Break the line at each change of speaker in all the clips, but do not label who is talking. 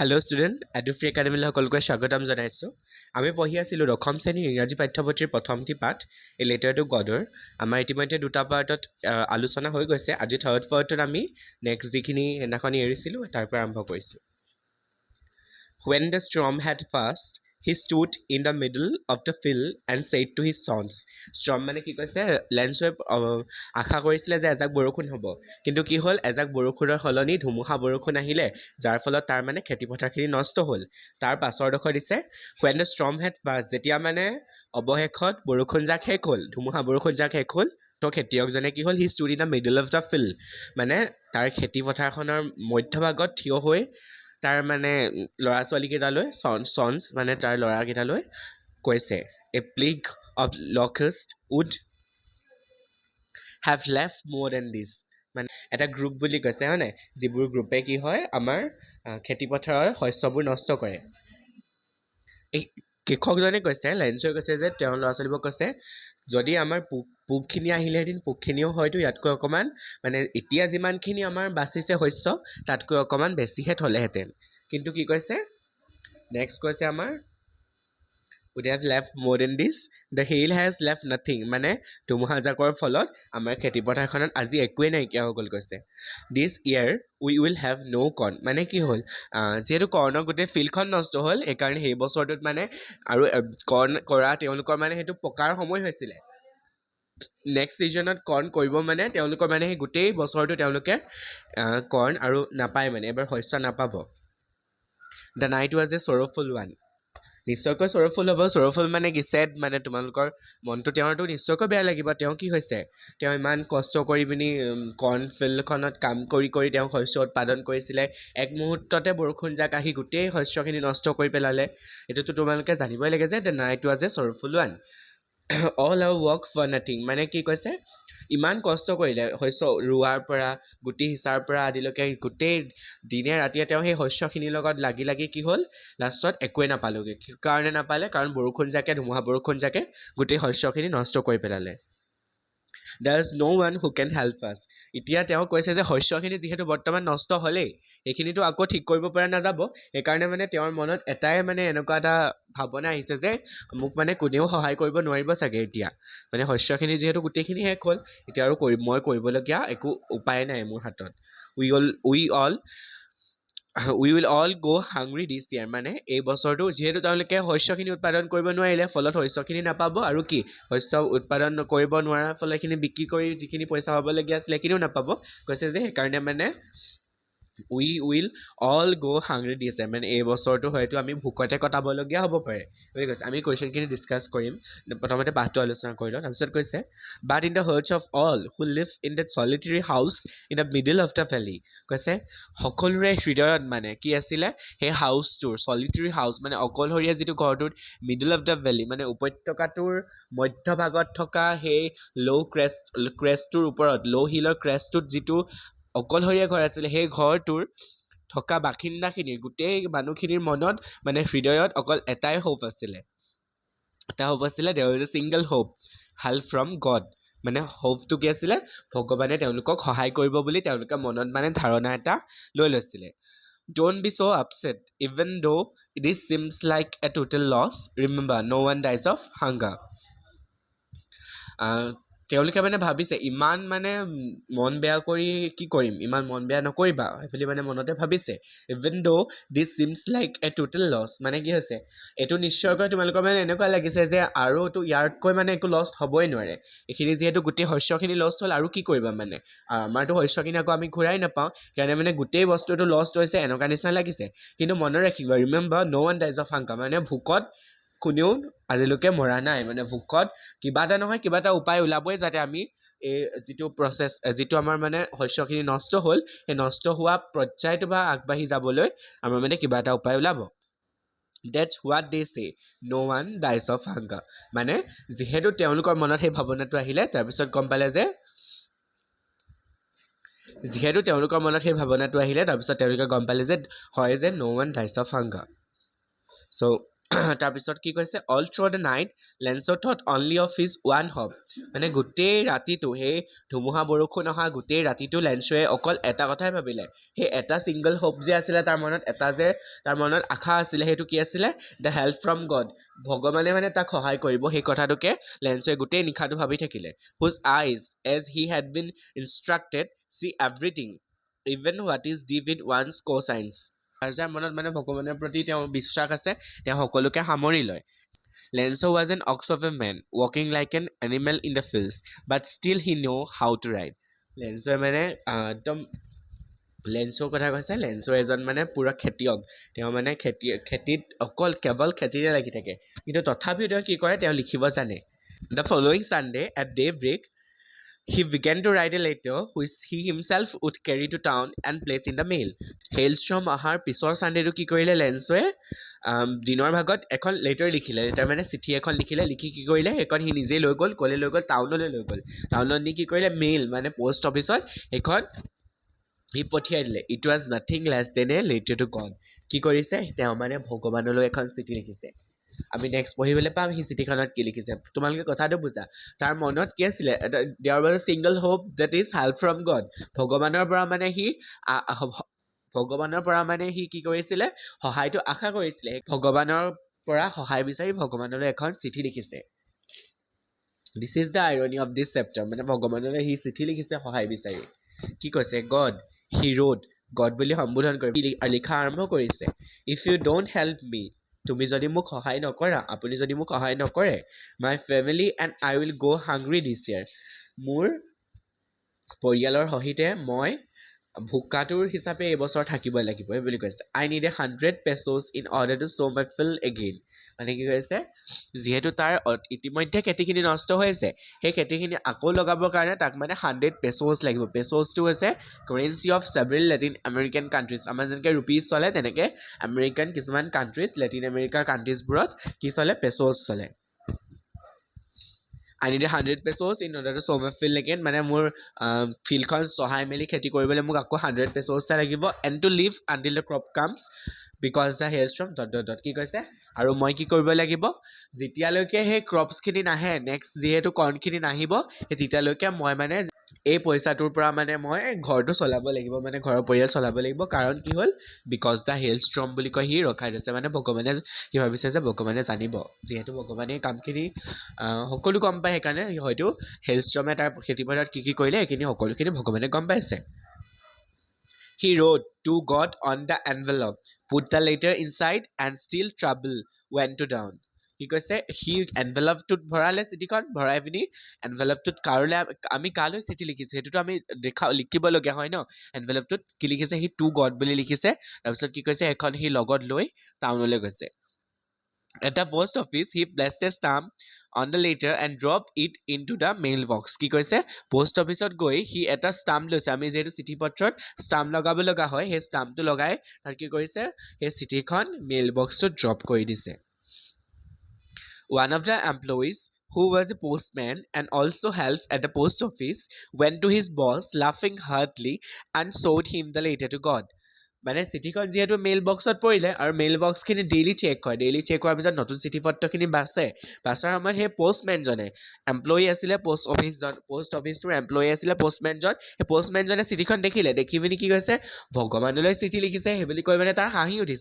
Hello student, Edufree Academy সকলকে স্বাগতম জনাইছো। আমি পঢ়ি আছিলোঁ দশম শ্ৰেণীৰ ইংৰাজী পাঠ্যপুথিৰ প্ৰথমটি পাঠ এ লেটাৰ টু গডৰ। আমাৰ ইতিমধ্যে দুটা পাৰ্টত আলোচনা হৈ গৈছে। আজি থাৰ্ড পাৰ্টত আমি নেক্সট যিখিনি সেইদিনাখনি এৰিছিলোঁ তাৰ পৰা আৰম্ভ কৰিছোঁ। When the storm had passed, he stood in the middle of the field and said to his sons. Storm মানে কি কৈছে, লেন্সৱে আশা কৰিছিলে যে এজাক বৰষুণ হ'ব, কিন্তু কি হ'ল, এজাক বৰষুণৰ সলনি ধুমুহা বৰষুণ আহিলে, যাৰ ফলত তাৰ মানে খেতিপথাৰখিনি নষ্ট হ'ল। তাৰ পাছৰডোখৰ দিছে when the storm had passed, যেতিয়া মানে অৱশেষত বৰষুণজাক শেষ হ'ল, ধুমুহা বৰষুণজাক শেষ হ'ল, তো খেতিয়কজনে কি হ'ল, he stood in the middle of the field, মানে তাৰ খেতিপথাৰখনৰ মধ্যভাগত থিয় হৈ তাৰ মানে ল'ৰা ছোৱালীকেইটালৈ চনছ মানে তাৰ ল'ৰাকেইটালৈ কৈছে, a plague of locusts would have left more than this, মানে এটা গ্ৰুপ বুলি কৈছে হয় নাই, যিবোৰ গ্ৰুপে কি হয় আমাৰ খেতিপথাৰৰ শস্যবোৰ নষ্ট কৰে। এই কৃষকজনে কৈছে, লেন্সৱে কৈছে যে তেওঁৰ ল'ৰা ছোৱালীবোৰক কৈছে, যদি আমাৰ পোকখিনি আহিলেহেঁতেন, পোকখিনিও হয়তো ইয়াতকৈ অকণমান মানে এতিয়া যিমানখিনি আমাৰ বাচিছে শস্য তাতকৈ অকণমান বেছিহে থ'লেহেঁতেন, কিন্তু কি কৈছে নেক্সট কৈছে আমাৰ would have left more than this, the hail has left nothing, মানে ধুমুহাজাকৰ ফলত আমাৰ খেতিপথাৰখনত আজি একোৱেই নাইকিয়া হৈ গ'ল কৈছে। this year we will have no corn, মানে কি হ'ল, যিহেতু কৰ্ণৰ গোটেই ফিল্ডখন নষ্ট হ'ল, সেইকাৰণে সেই বছৰটোত মানে আৰু কৰ্ণ কৰা তেওঁলোকৰ মানে সেইটো পকাৰ সময় হৈছিলে। নেক্সট ছিজনত কৰ্ণ কৰিব মানে তেওঁলোকৰ মানে সেই গোটেই বছৰটো তেওঁলোকে কৰ্ণ আৰু নাপায়, মানে এবাৰ শস্য নাপাব। The night was a sorrowful one, নিশ্চয়কৈ চৰফুল হ'ব। চৰফুল মানে কি, ছেড, মানে তোমালোকৰ মনটো তেওঁৰতো নিশ্চয়কৈ বেয়া লাগিব। তেওঁ কি হৈছে, তেওঁ ইমান কষ্ট কৰি পিনি কৰ্ণ ফিল্ডখনত কাম কৰি কৰি তেওঁ শস্য উৎপাদন কৰিছিলে, এক মুহূৰ্ততে বৰষুণজাক আহি গোটেই শস্যখিনি নষ্ট কৰি পেলালে। এইটোতো তোমালোকে জানিবই লাগে যে the night was a sorrowful one, all our work for nothing, মানে কি কৈছে, ইমান কষ্ট কৰিলে শস্য ৰোৱাৰ পৰা গুটি সিঁচাৰ পৰা আদিলৈকে গোটেই দিনে ৰাতিয়ে তেওঁ সেই শস্যখিনিৰ লগত লাগি লাগি কি হ'ল, লাষ্টত একোৱে নাপালোগৈ। কি কাৰণে নাপালে, কাৰণ বৰষুণজাকে ধুমুহা বৰষুণজাকে গোটেই শস্যখিনি নষ্ট কৰি পেলালে। there is no one who can help us, এতিয়া তেওঁ কৈছে যে শস্যখিনি যিহেতু বৰ্তমান নষ্ট হ'লেই, সেইখিনিতো আকৌ ঠিক কৰিব পৰা নাযাব, সেইকাৰণে মানে তেওঁৰ মনত এটাই মানে এনেকুৱা এটা ভাৱনা আহিছে যে মোক মানে কোনেও সহায় কৰিব নোৱাৰিব চাগে এতিয়া, মানে শস্যখিনি যিহেতু গোটেইখিনি শেষ হ'ল, এতিয়া আৰু মই কৰিবলগীয়া একো উপায় নাই মোৰ হাতত। we will all go hungry this year, মানে এই বছৰটো যিহেতু তেওঁলোকে শস্যখিনি উৎপাদন কৰিব নোৱাৰিলে, ফলত শস্যখিনি নাপাব, আৰু কি শস্য উৎপাদন কৰিব নোৱাৰাৰ ফলত এইখিনি বিক্ৰী কৰি যিখিনি পইচা পাবলগীয়া আছিলে সেইখিনিও নাপাব। কৈছে যে সেইকাৰণে মানে we will all go hungry this year, মানে এই বছৰটো হয়তো আমি ভোকতে কটাবলগীয়া হ'ব পাৰে বুলি কৈছে। আমি কুৱেশ্যনখিনি ডিছকাছ কৰিম, প্ৰথমতে পাঠটো আলোচনা কৰি লওঁ, তাৰপিছত কৈছে but in the hearts of all who live in that solitary house in the middle of the valley, কৈছে সকলোৰে হৃদয়ত মানে কি আছিলে, সেই হাউচটোৰ চলিটেৰী হাউচ মানে অকলশৰীয়া যিটো ঘৰটোৰ মিডল অফ দ্য ভেলী, মানে উপত্যকাটোৰ মধ্যভাগত থকা সেই ক্ৰেষ্টটোৰ ওপৰত, হিলৰ ক্ৰেষ্টটোত যিটো অকলশৰীয়া ঘৰ আছিলে, সেই ঘৰটোৰ থকা বাসিন্দাখিনিৰ গোটেই মানুহখিনিৰ মনত মানে হৃদয়ত অকল এটাই হোপ আছিলে, there was a single hope, help from God, মানে হোপটো কি আছিলে, ভগৱানে তেওঁলোকক সহায় কৰিব বুলি তেওঁলোকে মনত মানে ধাৰণা এটা লৈ লৈছিলে। don't be so upset even though this seems like a total loss, remember no one dies of hunger, তেওঁলোকে মানে ভাবিছে ইমান মানে মন বেয়া কৰি কি কৰিম, ইমান মন বেয়া নকৰিবা সেইবুলি মানে মনতে ভাবিছে। even though this seems like a total loss, মানে কি হৈছে, এইটো নিশ্চয়কৈ তোমালোকৰ মানে এনেকুৱা লাগিছে যে আৰু এইটো ইয়াতকৈ মানে একো লষ্ট হ'বই নোৱাৰে, এইখিনি যিহেতু গোটেই শস্যখিনি লষ্ট হ'ল আৰু কি কৰিবা, মানে আমাৰতো শস্যখিনি আকৌ আমি ঘূৰাই নাপাওঁ, সেইকাৰণে মানে গোটেই বস্তুটো লষ্ট হৈছে এনেকুৱা নিচিনা লাগিছে। কিন্তু মনত ৰাখিবা, remember no one dies of hunger, মানে ভোকত কোনেও আজিলৈকে মৰা নাই, মানে ভোকত কিবা এটা নহয় কিবা এটা উপায় ওলাবই, যাতে আমি এই যিটো প্ৰচেছ, যিটো আমাৰ মানে শস্যখিনি নষ্ট হ'ল, সেই নষ্ট হোৱা পৰ্যায়টো বা আগবাঢ়ি যাবলৈ আমাৰ মানে কিবা এটা উপায় ওলাব। that's what they say, no one dies of hunger, মানে যিহেতু তেওঁলোকৰ মনত সেই ভাৱনাটো আহিলে, তাৰপিছত গম পালে যে তেওঁলোকে গম পালে যে হয় যে no one dies of hunger, so তাৰপিছত কি কৈছে all through the night লেন্সো thought only of his one hop মানে গোটেই ৰাতিটো সেই ধুমুহা বৰষুণ অহা গোটেই ৰাতিটো লেন্সোৱে অকল এটা কথাই ভাবিলে সেই এটা ছিংগল হোপ যে আছিলে তাৰ মনত আশা আছিলে সেইটো কি আছিলে দ্য হেল্প ফ্ৰম গড ভগৱানে মানে তাক সহায় কৰিব সেই কথাটোকে লেন্সোৱে গোটেই নিশাটো ভাবি থাকিলে whose eyes as he had been instructed see everything even what is deep in one's conscience যাৰ মনত মানে ভগৱানৰ প্ৰতি তেওঁৰ বিশ্বাস আছে তেওঁ সকলোকে সামৰি লয় Lenzo was an ox of a man, walking like an animal in the fields, but still he knew how to ride. Lenzo মানে একদম লেন্সৰ কথা কৈছে লেন্সো এজন মানে পুৰা খেতিয়ক তেওঁ মানে খেতিত কেৱল খেতিতে লাগি থাকে কিন্তু তথাপিও তেওঁ কি কৰে তেওঁ লিখিব জানে the following Sunday at daybreak he began to write a letter which he himself would carry to town and place in the mail. Hailstorm অহাৰ পিছৰ ছানডেটো কি কৰিলে লেন্সোৱে দিনৰ ভাগত এখন লেটাৰ লিখিলে লেটাৰ মানে চিঠি এখন লিখি কি কৰিলে সেইখন সি নিজেই লৈ গ'ল টাউনলৈ লৈ গ'ল টাউনত নি কি কৰিলে মেইল মানে পোষ্ট অফিচত সেইখন সি পঠিয়াই দিলে it was nothing less than a letter to God কি কৰিছে তেওঁ মানে ভগৱানলৈ এখন চিঠি লিখিছে আমি নেক্সট পঢ়িবলৈ পাম সেই চিঠিখনত কি লিখিছে তোমালোকে কথাটো বুজা তাৰ মনত কি আছিলে there was a single hope that is help from God ভগৱানৰ পৰা মানে সি কি কৰিছিলে সহায়টো আশা কৰিছিলে ভগৱানৰ পৰা সহায় বিচাৰি ভগৱানলৈ এখন চিঠি লিখিছে this is the irony of this chapter মানে ভগৱানলৈ সি চিঠি লিখিছে সহায় বিচাৰি কি কৈছে গড হি ৰোড গড বুলি সম্বোধন কৰি লিখা আৰম্ভ কৰিছে ইফ ইউ ডোণ্ট হেল্প মি তুমি যদি মোক সহায় নকৰা আপুনি যদি মোক সহায় নকৰে my family and I will go' hungry দিছ ইয়াৰ মোৰ পৰিয়ালৰ সহিতে মই ভোকাতুৰ হিচাপে এইবছৰ থাকিব লাগিব বুলি কৈছে I need 100 pesos in order to show' my field again মানে কি কৈছে যিহেতু তাৰ ইতিমধ্যে খেতিখিনি নষ্ট হৈছে সেই খেতিখিনি আকৌ লগাবৰ কাৰণে তাক মানে 100 pesos লাগিব পেছ'ছটো হৈছে currency of several Latin American countries আমাৰ যেনেকৈ ৰুপিজ চলে তেনেকৈ আমেৰিকান কিছুমান কাণ্ট্ৰিজ লেটিন আমেৰিকাৰ কাণ্ট্ৰিজবোৰত কি চলে পেছ'ছ চলে I need 100 pesos in order to sow my field again মানে মোৰ ফিল্ডখন চহাই মেলি খেতি কৰিবলৈ মোক আকৌ 100 pesos লাগিব and to live until the crop comes because the hailstorm ... কি কৈছে আৰু মই কি কৰিব লাগিব যেতিয়ালৈকে সেই ক্ৰপছখিনি নাহে নেক্সট যিহেতু কৰ্ণখিনি নাহিব সেই তেতিয়ালৈকে মই মানে এই পইচাটোৰ পৰা মানে মই ঘৰটো চলাব লাগিব মানে ঘৰৰ পৰিয়াল চলাব লাগিব কাৰণ কি হ'ল বিকজ দ্য হেলষ্ট্ৰম বুলি কয় সি ৰখাই থৈছে মানে ভগৱানে সি ভাবিছে যে ভগৱানে জানিব যিহেতু ভগৱানে কামখিনি সকলো গম পায় সেইকাৰণে হয়তো হেলষ্ট্ৰমে তাৰ খেতিপথাৰত কি কৰিলে এইখিনি সকলোখিনি ভগৱানে গম পাইছে He wrote to God on the envelope, put the letter inside and still trouble went to down. কি কৈছে সি এনভেলপটোত ভৰালে চিঠিখন ভৰাই পিনি এনভেলপটোত আমি কালৈ চিঠি লিখিছোঁ সেইটোতো আমি লিখিবলগীয়া হয় ন এনভেলপটোত কি লিখিছে সি টু গড বুলি লিখিছে তাৰপিছত কি কৈছে এখন সি লগত লৈ টাউনলৈ গৈছে At the post office, he placed a stamp on the letter and dropped it into the mailbox. কি কৈছে পোষ্ট অফিচত গৈ সি এটা ষ্টাম্প লৈছে আমি যিহেতু চিঠি পত্ৰত ষ্টাম্প লগাব লগা হয় সেই ষ্টাম্পটো লগাই তাৰ কি কৰিছে সেই চিঠিখন মেইল বক্সটোত ড্ৰপ কৰি দিছে One of the employees who was a postman and also helped at the post office went to his boss laughing heartily and showed him the letter to God. মানে চিঠিখন যিহেতু মেইল বক্সত পৰিলে আৰু mail বক্সখিনি daily check হয় daily check হোৱাৰ পিছত নতুন চিঠি পত্ৰখিনি বাচে বাচাৰ সময়ত সেই পোষ্টমেনজনে এমপ্লয়ী আছিলে পোষ্ট অফিচটোৰ এমপ্লয়ী আছিলে পোষ্টমেনজন সেই পোষ্টমেনজনে চিঠিখন দেখি পিনি কি কৈছে ভগৱানলৈ চিঠি লিখিছে সেই বুলি কৈ মানে তাৰ হাঁহি উঠি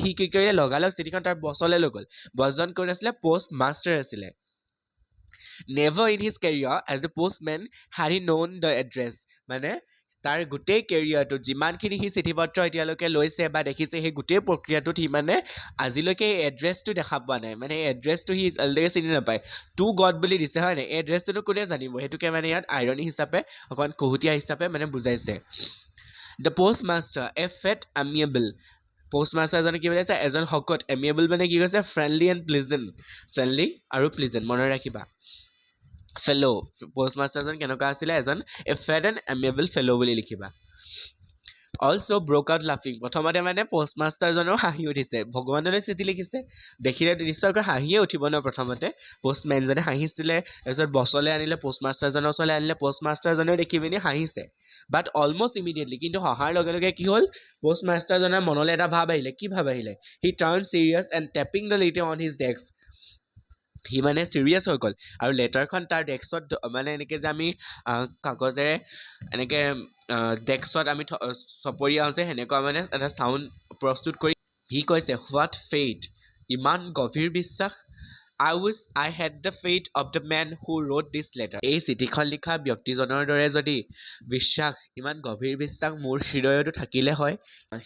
সি কি কৰিলে লগালগ চিঠিখন তাৰ বছলৈ লৈ গ'ল বছজন কোন আছিলে পোষ্ট মাষ্টাৰ আছিলে Never in his career as a postman had he known the address মানে তাৰ গোটেই কেৰিয়াৰটোত যিমানখিনি সি চিঠি পত্ৰ এতিয়ালৈকে লৈছে বা দেখিছে সেই গোটেই প্ৰক্ৰিয়াটোত সি মানে আজিলৈকে এই এড্ৰেছটো দেখা পোৱা নাই মানে এই এড্ৰেছটো সি আজিলৈকে চিনি নাপায় টু গড বুলি দিছে হয় নাই এই এড্ৰেছটোতো কোনে জানিব সেইটোকে মানে ইয়াত আইৰনি হিচাপে অকণমান কহুতীয়া হিচাপে মানে বুজাইছে the post master a fat amiable post মাষ্টাৰজনে কি বুজাইছে এজন শকত এমিয়েবল মানে কি কৈছে ফ্ৰেণ্ডলি এণ্ড প্লিজেণ্ট ফ্ৰেণ্ডলি আৰু প্লিজেণ্ট মনত ৰাখিবা ফেল' পোষ্ট মাষ্টাৰজন কেনেকুৱা আছিলে এজন a fat and amiable fellow' বুলি লিখিবা অলছ' ব্ৰক আউট লাফিং প্ৰথমতে মানে পষ্টমাষ্টাৰজনৰ হাঁহি উঠিছে ভগৱানলৈ চিঠি লিখিছে দেখিলে নিশ্চয়কৈ হাঁহিয়ে উঠিব ন প্ৰথমতে পষ্টমেনজনে হাঁহিছিলে তাৰপিছত বছলৈ আনিলে পষ্টমাষ্টাৰজনৰ ওচৰলৈ আনিলে পষ্টমাষ্টাৰজনেও দেখি পিনি হাঁহিছে বাট অলমষ্ট ইমিডিয়েটলি কিন্তু অহাৰ লগে লগে কি হ'ল পষ্টমাষ্টাৰজনৰ মনলৈ এটা ভাৱ আহিলে কি ভাৱ আহিলে he turn serious and tapping the letter on his desk সি মানে চিৰিয়াছ হৈ গ'ল আৰু লেটাৰখন তাৰ ডেস্কত মানে এনেকৈ যে আমি কাগজেৰে এনেকৈ ডেস্কত আমি চপৰিয়াওঁ যে সেনেকুৱা মানে এটা চাউণ্ড প্ৰস্তুত কৰি সি কৈছে হোৱাট ফেইট ইমান গভীৰ বিশ্বাস I wish I had the fate of the man who wrote this letter. এই চিঠিখন লিখা ব্যক্তিজনৰ দৰে যদি বিশ্বাস ইমান গভীৰ বিশ্বাস মোৰ হৃদয়তো থাকিলে হয়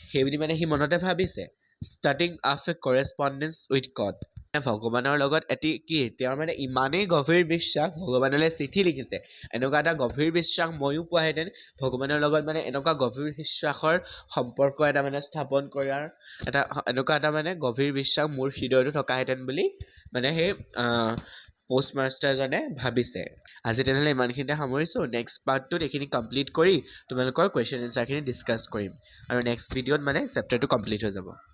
সেইবুলি মানে সি মনতে ভাবিছে ষ্টাৰ্টিং আফ এ কৰেছপণ্ডেঞ্চ উইথ গড ভগৱানৰ লগত কি তেওঁৰ মানে ইমানেই গভীৰ বিশ্বাস ভগৱানলৈ চিঠি লিখিছে এনেকুৱা এটা গভীৰ বিশ্বাস ময়ো পোৱাহেঁতেন ভগৱানৰ লগত মানে এনেকুৱা গভীৰ বিশ্বাসৰ সম্পৰ্ক এটা মানে স্থাপন কৰাৰ এটা এনেকুৱা এটা মানে গভীৰ বিশ্বাস মোৰ হৃদয়তো থকাহেঁতেন বুলি মানে সেই পষ্টমাষ্টাৰজনে ভাবিছে আজি তেনেহ'লে ইমানখিনিতে সামৰিছোঁ নেক্সট পাৰ্টটোত এইখিনি কমপ্লিট কৰি তোমালোকৰ কুৱেশ্যন এনচাৰখিনি ডিছকাছ কৰিম আৰু নেক্সট ভিডিঅ'ত মানে চেপ্টাৰটো কমপ্লিট হৈ যাব